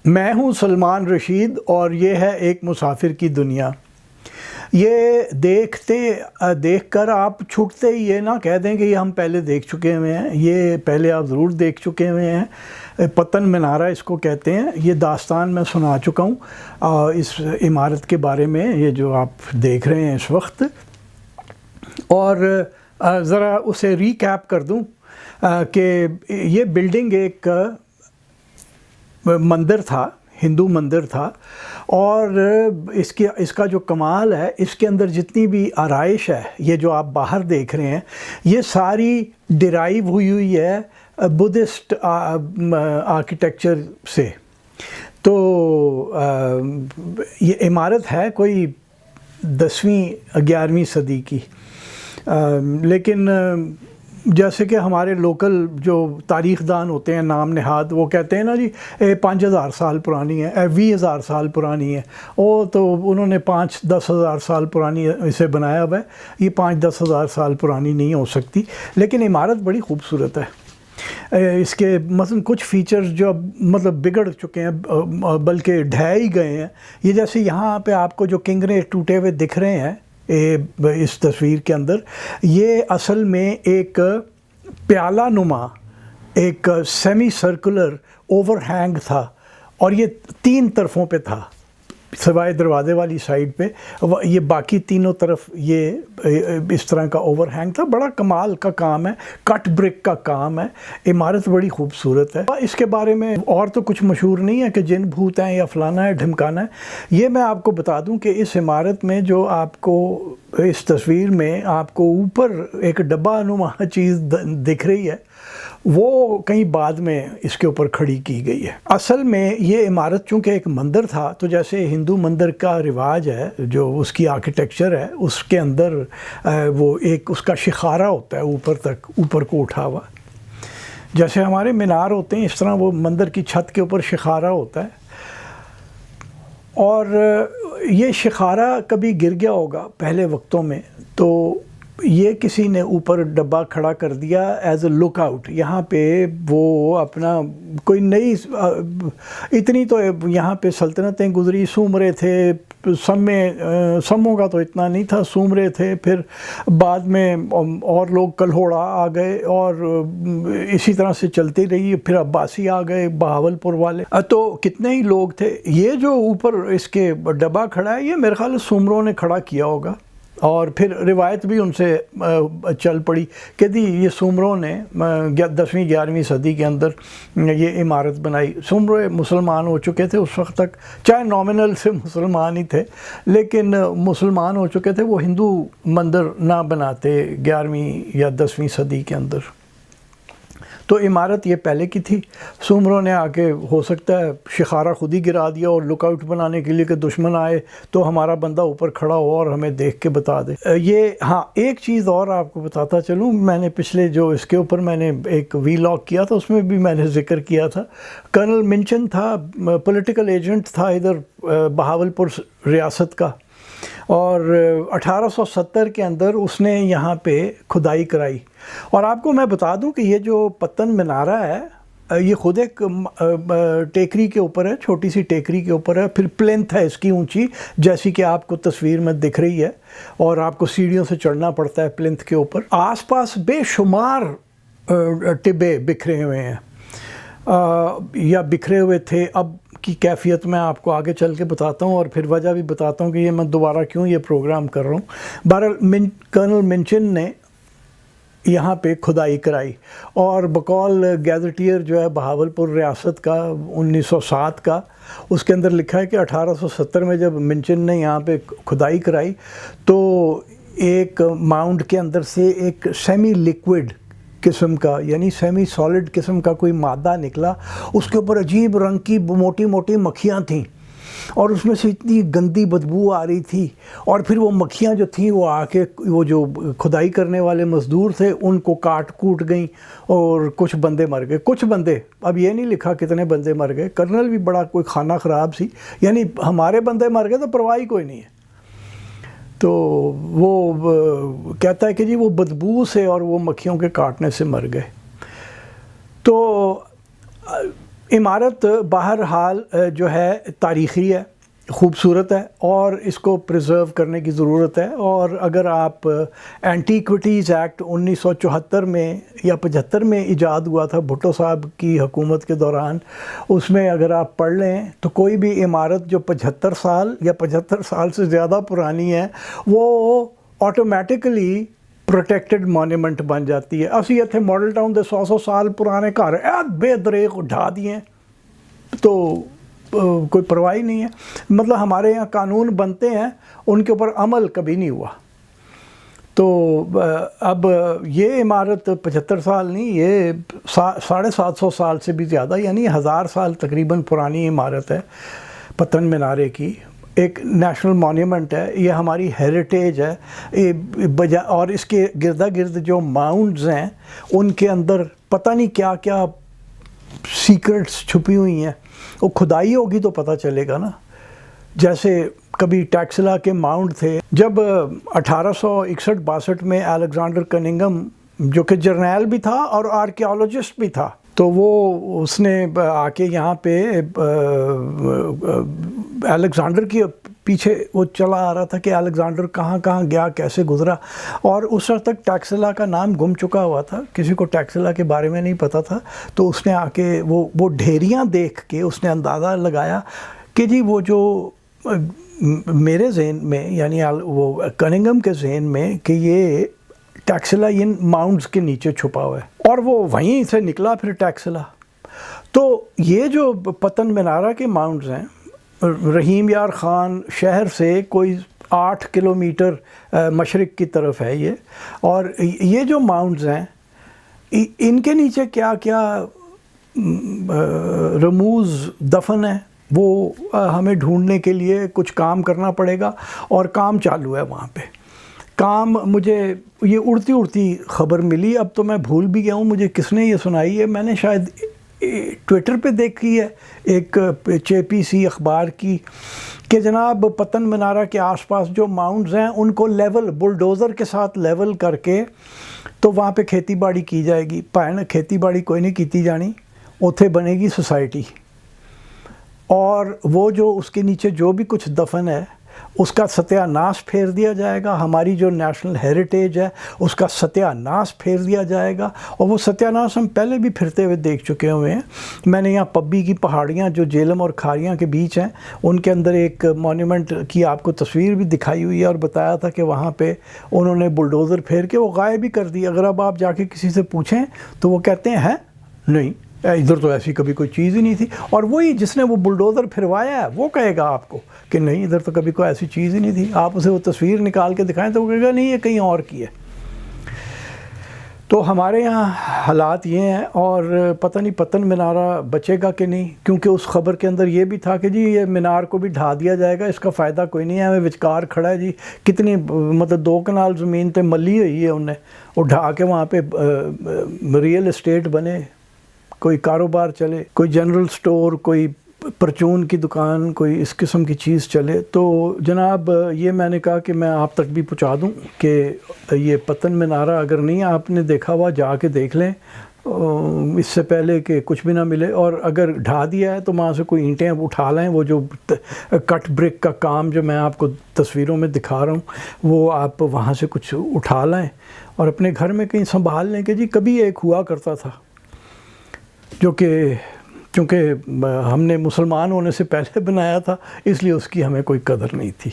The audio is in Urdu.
میں ہوں سلمان رشید اور یہ ہے ایک مسافر کی دنیا۔ یہ دیکھ کر آپ چھٹتے ہی یہ نہ کہہ دیں کہ یہ ہم پہلے دیکھ چکے ہوئے ہیں، یہ پہلے آپ ضرور دیکھ چکے ہوئے ہیں۔ پتن مینارہ اس کو کہتے ہیں۔ یہ داستان میں سنا چکا ہوں اس عمارت کے بارے میں، یہ جو آپ دیکھ رہے ہیں اس وقت۔ اور ذرا اسے ریکیپ کر دوں کہ یہ بلڈنگ ایک مندر تھا، ہندو مندر تھا، اور اس کا جو کمال ہے، اس کے اندر جتنی بھی آرائش ہے، یہ جو آپ باہر دیکھ رہے ہیں، یہ ساری ڈرائیو ہوئی ہے بدھسٹ آرکیٹیکچر سے۔ تو یہ عمارت ہے کوئی 10ویں 11ویں صدی کی، لیکن جیسے کہ ہمارے لوکل جو تاریخ دان ہوتے ہیں نام نہاد، وہ کہتے ہیں نا جی 5000 سال پرانی ہے، 20,000 سال پرانی ہے، تو انہوں نے 5-10 ہزار سال پرانی اسے بنایا ہوا ہے۔ یہ 5-10 ہزار سال پرانی نہیں ہو سکتی، لیکن عمارت بڑی خوبصورت ہے۔ اس کے مثلا کچھ فیچرز جو مطلب بگڑ چکے ہیں بلکہ ڈھہ ہی گئے ہیں۔ یہ جیسے یہاں پہ آپ کو جو کنگرے ٹوٹے ہوئے دکھ رہے ہیں اس تصویر کے اندر، یہ اصل میں ایک پیالہ نما ایک سیمی سرکولر اوور ہینگ تھا، اور یہ 3 طرفوں پہ تھا، سوائے دروازے والی سائیڈ پہ یہ باقی تینوں طرف یہ اس طرح کا اوور ہینگ تھا۔ بڑا کمال کا کام ہے، کٹ بریک کا کام ہے، عمارت بڑی خوبصورت ہے۔ اس کے بارے میں اور تو کچھ مشہور نہیں ہے کہ جن بھوت ہیں یا فلانا ہے ڈھمکانا ہے۔ یہ میں آپ کو بتا دوں کہ اس عمارت میں جو آپ کو اس تصویر میں آپ کو اوپر ایک ڈبہ نما چیز دکھ رہی ہے، وہ کہیں بعد میں اس کے اوپر کھڑی کی گئی ہے۔ اصل میں یہ عمارت چونکہ ایک مندر تھا، تو جیسے ہندو مندر کا رواج ہے، جو اس کی آرکیٹیکچر ہے، اس کے اندر وہ ایک اس کا شخارہ ہوتا ہے اوپر کو اٹھا ہوا، جیسے ہمارے مینار ہوتے ہیں، اس طرح وہ مندر کی چھت کے اوپر شخارہ ہوتا ہے۔ اور یہ شخارہ کبھی گر گیا ہوگا پہلے وقتوں میں، تو یہ کسی نے اوپر ڈبہ کھڑا کر دیا ایز اے لک آؤٹ۔ یہاں پہ وہ اپنا کوئی نئی اتنی تو یہاں پہ سلطنتیں گزری، سومرے تھے، سموں کا تو اتنا نہیں تھا، سومرے تھے، پھر بعد میں اور لوگ کلہوڑا آ گئے، اور اسی طرح سے چلتی رہی، پھر عباسی آ گئے، بہاولپور والے، تو کتنے ہی لوگ تھے۔ یہ جو اوپر اس کے ڈبہ کھڑا ہے، یہ میرے خیال سومروں نے کھڑا کیا ہوگا، اور پھر روایت بھی ان سے چل پڑی کہ یہ سومروں نے 10ویں 11ویں صدی کے اندر یہ عمارت بنائی۔ سومرے مسلمان ہو چکے تھے اس وقت تک، چاہے نامنل سے مسلمان ہی تھے، لیکن مسلمان ہو چکے تھے، وہ ہندو مندر نہ بناتے 11ویں یا 10ویں صدی کے اندر۔ تو عمارت یہ پہلے کی تھی، سومروں نے آ کے ہو سکتا ہے شخارہ خود ہی گرا دیا، اور لک آؤٹ بنانے کے لیے کہ دشمن آئے تو ہمارا بندہ اوپر کھڑا ہو اور ہمیں دیکھ کے بتا دے۔ یہ ہاں ایک چیز اور آپ کو بتاتا چلوں، میں نے پچھلے جو اس کے اوپر میں نے ایک وی لاگ کیا تھا، اس میں بھی میں نے ذکر کیا تھا، کرنل منچن تھا، پولیٹیکل ایجنٹ تھا ادھر بہاولپور ریاست کا، اور 1870 کے اندر اس نے یہاں پہ کھدائی کرائی۔ اور آپ کو میں بتا دوں کہ یہ جو پتن مینارہ ہے، یہ خود ایک ٹیکری کے اوپر ہے، چھوٹی سی ٹیکری کے اوپر ہے، پھر پلنتھ ہے اس کی اونچی، جیسی کہ آپ کو تصویر میں دکھ رہی ہے، اور آپ کو سیڑھیوں سے چڑھنا پڑتا ہے پلنتھ کے اوپر۔ آس پاس بے شمار ٹبے بکھرے ہوئے ہیں، یا بکھرے ہوئے تھے۔ اب کی کیفیت میں آپ کو آگے چل کے بتاتا ہوں، اور پھر وجہ بھی بتاتا ہوں کہ یہ میں دوبارہ کیوں یہ پروگرام کر رہا ہوں۔ بہرحال کرنل منچن نے یہاں پہ کھدائی کرائی، اور بقول گیزٹیئر جو ہے بہاولپور ریاست کا 1907 کا، اس کے اندر لکھا ہے کہ 1870 میں جب منچن نے یہاں پہ کھدائی کرائی، تو ایک ماؤنڈ کے اندر سے ایک سیمی لیکوڈ قسم کا، یعنی سیمی سالڈ قسم کا کوئی مادہ نکلا، اس کے اوپر عجیب رنگ کی موٹی موٹی مکھیاں تھیں، اور اس میں سے اتنی گندی بدبو آ رہی تھی، اور پھر وہ مکھیاں جو تھیں وہ آ کے وہ جو کھدائی کرنے والے مزدور تھے ان کو کاٹ کوٹ گئیں، اور کچھ بندے مر گئے، کچھ بندے، اب یہ نہیں لکھا کتنے بندے مر گئے۔ کرنل بھی بڑا کوئی خانہ خراب سی، یعنی ہمارے بندے مر گئے تو پرواہ ہی کوئی نہیں ہے۔ تو وہ کہتا ہے کہ جی وہ بدبو سے اور وہ مکھیوں کے کاٹنے سے مر گئے۔ تو عمارت بہرحال جو ہے تاریخی ہے، خوبصورت ہے، اور اس کو پریزرو کرنے کی ضرورت ہے. اور اگر آپ اینٹیکوٹیز ایکٹ 1974 میں یا 75 میں ایجاد ہوا تھا بھٹو صاحب کی حکومت کے دوران، اس میں اگر آپ پڑھ لیں تو کوئی بھی عمارت جو 75 سال یا 75 سال سے زیادہ پرانی ہے وہ آٹومیٹکلی پروٹیکٹڈ مونیومنٹ بن جاتی ہے. اسی اتنے ماڈل ٹاؤن دے 100 سال پرانے گھر بے دریغ ڈھا دیے تو کوئی پرواہ نہیں ہے. مطلب ہمارے یہاں قانون بنتے ہیں، ان کے اوپر عمل کبھی نہیں ہوا. تو اب یہ عمارت 75 سال نہیں، یہ 750 سال سے بھی زیادہ، یعنی 1000 سال تقریباً پرانی عمارت ہے پتن مینارے کی. ایک نیشنل مونیومنٹ ہے، یہ ہماری ہیریٹیج ہے. اور اس کے گردا گرد جو ماؤنڈز ہیں ان کے اندر پتہ نہیں کیا کیا سیکرٹس چھپی ہوئی ہیں. وہ کھدائی ہوگی تو پتہ چلے گا نا. جیسے کبھی ٹیکسلا کے ماؤنٹ تھے، جب 1861-62 میں الیگزینڈر کننگھم جو کہ جرنیل بھی تھا اور آرکیالوجسٹ بھی تھا، تو اس نے آ کے یہاں پہ الیگزینڈر کے پیچھے وہ چلا آ رہا تھا کہ الیگزینڈر کہاں کہاں گیا، کیسے گزرا. اور اس وقت تک ٹیکسلا کا نام گم چکا ہوا تھا، کسی کو ٹیکسلا کے بارے میں نہیں پتہ تھا. تو اس نے آ کے وہ ڈھیریاں دیکھ کے اس نے اندازہ لگایا کہ جی وہ جو میرے ذہن میں، یعنی وہ کننگھم کے ذہن میں، کہ یہ ٹیکسلا ان ماؤنٹس کے نیچے چھپا ہوا ہے. اور وہ وہیں سے نکلا پھر ٹیکسلا. تو یہ جو پتن مینارہ کے ماؤنٹس ہیں، رحیم یار خان شہر سے کوئی 8 کلومیٹر مشرق کی طرف ہے یہ. اور یہ جو ماؤنٹس ہیں ان کے نیچے کیا کیا رموز دفن ہیں وہ ہمیں ڈھونڈنے کے لیے کچھ کام کرنا پڑے گا. اور کام چالو ہے وہاں پہ. کام مجھے یہ اڑتی خبر ملی، اب تو میں بھول بھی گیا ہوں مجھے کس نے یہ سنائی ہے. میں نے شاید ٹویٹر پہ دیکھی ہے ایک JPC اخبار کی، کہ جناب پتن مینارہ کے آس پاس جو ماؤنٹس ہیں ان کو لیول بلڈوزر کے ساتھ لیول کر کے تو وہاں پہ کھیتی باڑی کی جائے گی. پائن کھیتی باڑی کوئی نہیں کیتی جانی، اتھے بنے گی سوسائٹی. اور وہ جو اس کے نیچے جو بھی کچھ دفن ہے اس کا ستیہ ناش پھیر دیا جائے گا. ہماری جو نیشنل ہیریٹیج ہے اس کا ستیہ ناش پھیر دیا جائے گا. اور وہ ستیہ ناش ہم پہلے بھی پھرتے ہوئے دیکھ چکے ہوئے ہیں. میں نے یہاں پبی کی پہاڑیاں جو جیلم اور کھاریاں کے بیچ ہیں ان کے اندر ایک مونیومنٹ کی آپ کو تصویر بھی دکھائی ہوئی ہے، اور بتایا تھا کہ وہاں پہ انہوں نے بلڈوزر پھیر کے وہ غائب بھی کر دی. اگر اب آپ جا کے کسی سے پوچھیں تو وہ کہتے ہیں نہیں، ادھر تو ایسی کبھی کوئی چیز ہی نہیں تھی. اور وہی جس نے وہ بلڈوزر پھروایا ہے وہ کہے گا آپ کو کہ نہیں ادھر تو کبھی کوئی ایسی چیز ہی نہیں تھی. آپ اسے وہ تصویر نکال کے دکھائیں تو وہ کہے گا نہیں یہ کہیں اور کی ہے. تو ہمارے یہاں حالات یہ ہیں. اور پتہ نہیں پتن مینارہ بچے گا کہ نہیں، کیونکہ اس خبر کے اندر یہ بھی تھا کہ جی یہ مینار کو بھی ڈھا دیا جائے گا، اس کا فائدہ کوئی نہیں ہے، ہمیں وچکار کھڑا ہے جی. کتنی مطلب 2 کنال زمین تے ملی ہوئی ہے انہیں، وہ ڈھا کے وہاں پہ ریئل اسٹیٹ بنے، کوئی کاروبار چلے، کوئی جنرل سٹور، کوئی پرچون کی دکان، کوئی اس قسم کی چیز چلے. تو جناب یہ میں نے کہا کہ میں آپ تک بھی پہنچا دوں کہ یہ پتن مینارہ اگر نہیں آپ نے دیکھا ہوا جا کے دیکھ لیں اس سے پہلے کہ کچھ بھی نہ ملے. اور اگر ڈھا دیا ہے تو وہاں سے کوئی اینٹیں اٹھا لیں، وہ جو کٹ بریک کا کام جو میں آپ کو تصویروں میں دکھا رہا ہوں وہ آپ وہاں سے کچھ اٹھا لیں اور اپنے گھر میں کہیں سنبھال لیں کہ جی کبھی ایک ہوا کرتا تھا، جو کہ چونکہ ہم نے مسلمان ہونے سے پہلے بنایا تھا اس لیے اس کی ہمیں کوئی قدر نہیں تھی.